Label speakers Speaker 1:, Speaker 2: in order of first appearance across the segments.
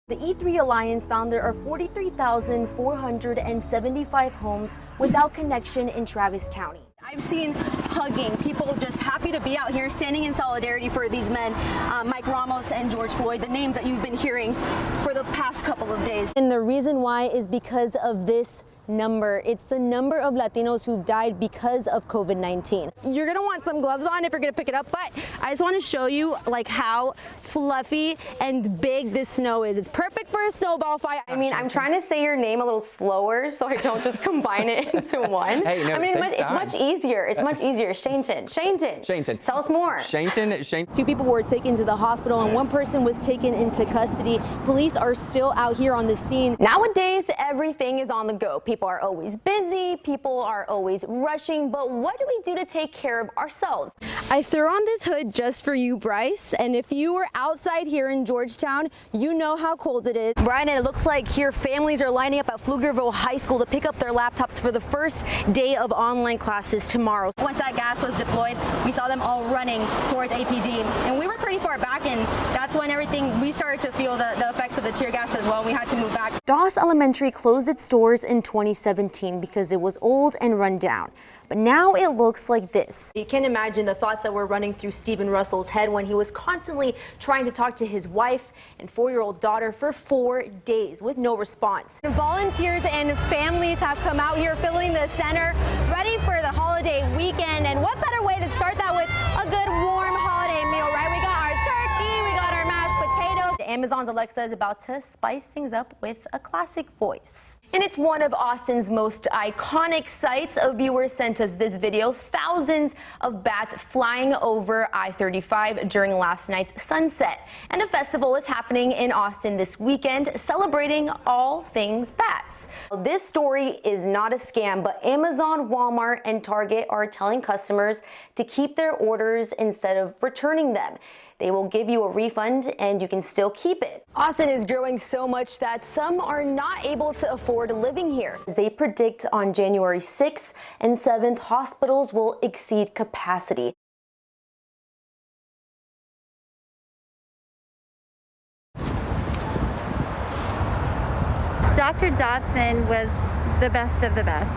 Speaker 1: The E3 Alliance found there are 43,475 homes without connection in Travis County.
Speaker 2: I've seen hugging, people just happy to be out here standing in solidarity for these men, Mike Ramos and George Floyd, the names that you've been hearing for the past couple of days.
Speaker 1: And the reason why is because of this number. It's the number of Latinos who've died because of COVID-19.
Speaker 2: You're gonna want some gloves on if you're gonna pick it up, but I just want to show you like how fluffy and big this snow is. It's perfect for a snowball fight.
Speaker 1: I mean, I'm trying to say your name a little slower so I don't just combine it into one.
Speaker 3: Hey, no,
Speaker 1: I mean, it's much easier. It's much easier. Shaneton. Tell us more.
Speaker 3: Shaneton.
Speaker 1: 2 people were taken to the hospital and 1 person was taken into custody. Police are still out here on the scene.
Speaker 2: Nowadays, everything is on the go. People are always busy, people are always rushing, but what do we do to take care of ourselves? I threw on this hood just for you, Bryce, and if you were outside here in Georgetown, you know how cold it is. Brian, and it looks like here families are lining up at Pflugerville High School to pick up their laptops for the first day of online classes tomorrow. Once that gas was deployed, we saw them all running towards APD, and we were pretty far back, and that's when we started to feel the effects of the tear gas as well. We had to move back.
Speaker 1: Doss Elementary closed its doors in 2017 because it was old and run down. But now it looks like this. You can imagine the thoughts that were running through Stephen Russell's head when he was constantly trying to talk to his wife and 4-year-old daughter for 4 days with no response. Volunteers and families have come out here filling the center, ready for the holiday weekend. And what better way to start that with a good warm holiday meal, right? We got our turkey, we got our mashed potatoes. Amazon's Alexa is about to spice things up with a classic voice. And it's one of Austin's most iconic sights. A viewer sent us this video. Thousands of bats flying over I-35 during last night's sunset. And a festival is happening in Austin this weekend, celebrating all things bats. This story is not a scam, but Amazon, Walmart, and Target are telling customers to keep their orders instead of returning them. They will give you a refund and you can still keep it. Austin is growing so much that some are not able to afford living here. They predict on January 6th and 7th, hospitals will exceed capacity.
Speaker 4: Dr. Dodson was the best of the best.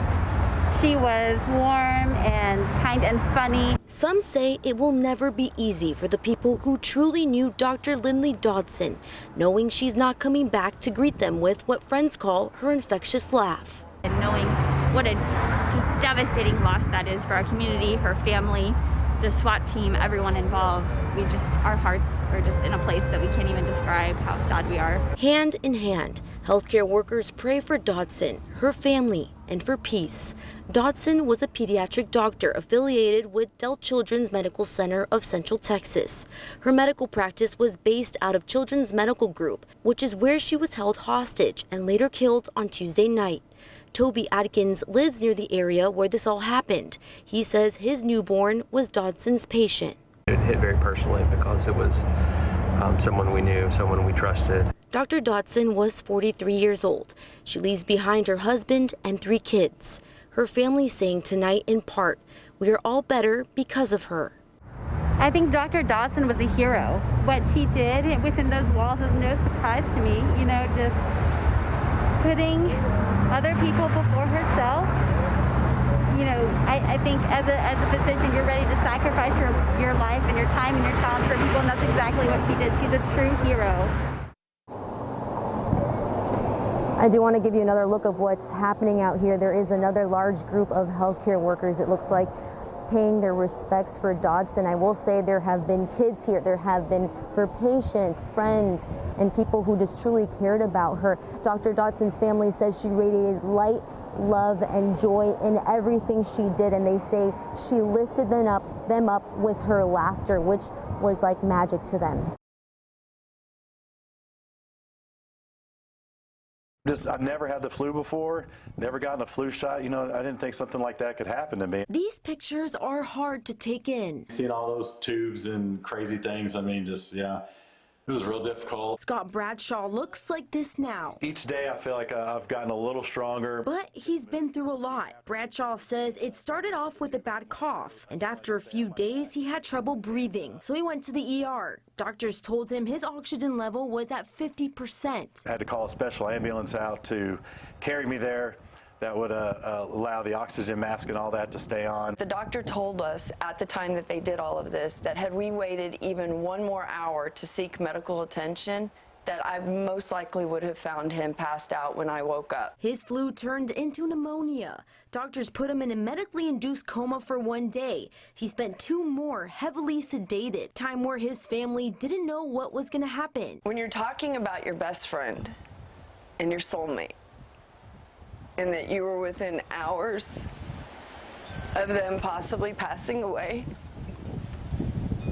Speaker 4: She was warm and kind and funny.
Speaker 1: Some say it will never be easy for the people who truly knew Dr. Lindley Dodson, knowing she's not coming back to greet them with what friends call her infectious laugh.
Speaker 4: And knowing what a just devastating loss that is for our community, her family, the SWAT team, everyone involved, our hearts are just in a place that we can't even describe how sad we are.
Speaker 1: Hand in hand, healthcare workers pray for Dodson, her family, and for peace. Dodson was a pediatric doctor affiliated with Dell Children's Medical Center of Central Texas. Her medical practice was based out of Children's Medical Group, which is where she was held hostage and later killed on Tuesday night. Toby Adkins lives near the area where this all happened. He says his newborn was Dodson's patient.
Speaker 5: It hit very personally because it was someone we knew, someone we trusted.
Speaker 1: Dr. Dodson was 43 years old. She leaves behind her husband and 3 kids. Her family saying tonight in part, "We are all better because of her."
Speaker 4: I think Dr. Dodson was a hero. What she did within those walls is no surprise to me. You know, just putting other people before herself. You know, I think as a physician, you're ready to sacrifice your life and your time and your talents for people, and that's exactly what she did. She's a true hero.
Speaker 1: I do want to give you another look of what's happening out here. There is another large group of healthcare workers, it looks like, paying their respects for Dodson. I will say there have been kids here. There have been her patients, friends, and people who just truly cared about her. Dr. Dodson's family says she radiated light, love, and joy in everything she did, and they say she lifted them up with her laughter, which was like magic to them.
Speaker 6: I've never had the flu before, never gotten a flu shot. You know, I didn't think something like that could happen to me.
Speaker 1: These pictures are hard to take in.
Speaker 6: Seeing all those tubes and crazy things, I mean, just, yeah. It was real difficult.
Speaker 1: Scott Bradshaw looks like this now.
Speaker 6: Each day I feel like I've gotten a little stronger.
Speaker 1: But he's been through a lot. Bradshaw says it started off with a bad cough, and after a few days he had trouble breathing, so he went to the ER. Doctors told him his oxygen level was at 50%.
Speaker 6: I had to call a special ambulance out to carry me there. That would allow the oxygen mask and all that to stay on.
Speaker 3: The doctor told us at the time that they did all of this that had we waited even one more hour to seek medical attention, that I most likely would have found him passed out when I woke up.
Speaker 1: His flu turned into pneumonia. Doctors put him in a medically induced coma for 1 day. He spent 2 more heavily sedated, time where his family didn't know what was going to happen.
Speaker 3: When you're talking about your best friend and your soulmate, and that you were within hours of them possibly passing away,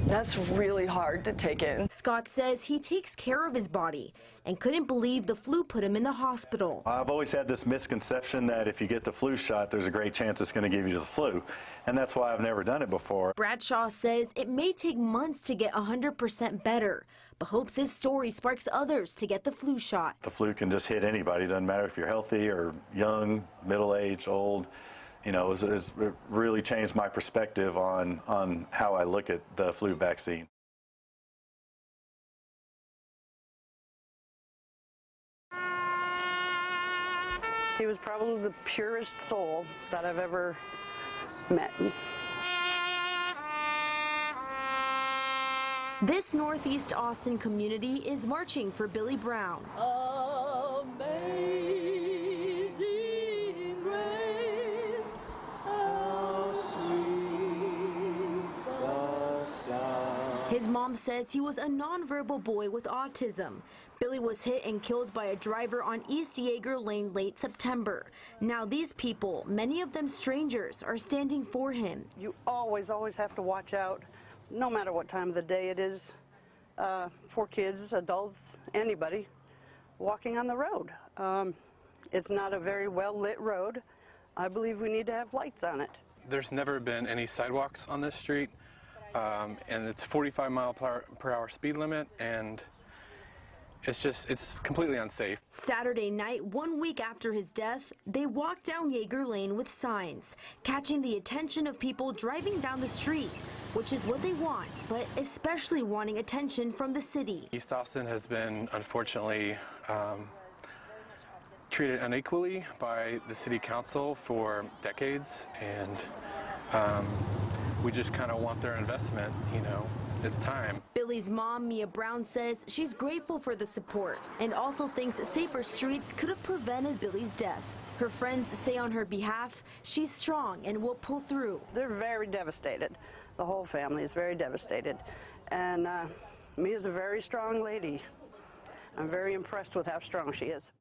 Speaker 3: that's really hard to take in.
Speaker 1: Scott says he takes care of his body and couldn't believe the flu put him in the hospital.
Speaker 6: I've always had this misconception that if you get the flu shot, there's a great chance it's going to give you the flu. And that's why I've never done it before.
Speaker 1: Bradshaw says it may take months to get 100% better, but hopes his story sparks others to get the flu shot.
Speaker 6: The flu can just hit anybody. It doesn't matter if you're healthy or young, middle-aged, old. You know, it really changed my perspective on how I look at the flu vaccine.
Speaker 7: He was probably the purest soul that I've ever met.
Speaker 1: This Northeast Austin community is marching for Billy Brown.
Speaker 8: Amazing grace, how sweet the sound.
Speaker 1: His mom says he was a nonverbal boy with autism. Billy was hit and killed by a driver on East Yeager Lane late September. Now these people, many of them strangers, are standing for him.
Speaker 7: You always have to watch out, no matter what time of the day it is, for kids, adults, anybody walking on the road. It's not a very well lit road. I believe we need to have lights on it.
Speaker 5: There's never been any sidewalks on this street, and it's 45 mile per hour speed limit, and it's completely unsafe.
Speaker 1: Saturday night, 1 week after his death, they walked down Yeager Lane with signs, catching the attention of people driving down the street, which is what they want, but especially wanting attention from the city.
Speaker 5: East Austin has been, unfortunately, treated unequally by the city council for decades, and we just kind of want their investment, you know. It's time.
Speaker 1: Billy's mom, Mia Brown, says she's grateful for the support and also thinks safer streets could have prevented Billy's death. Her friends say on her behalf, she's strong and will pull through.
Speaker 7: They're very devastated. The whole family is very devastated. And Mia's a very strong lady. I'm very impressed with how strong she is.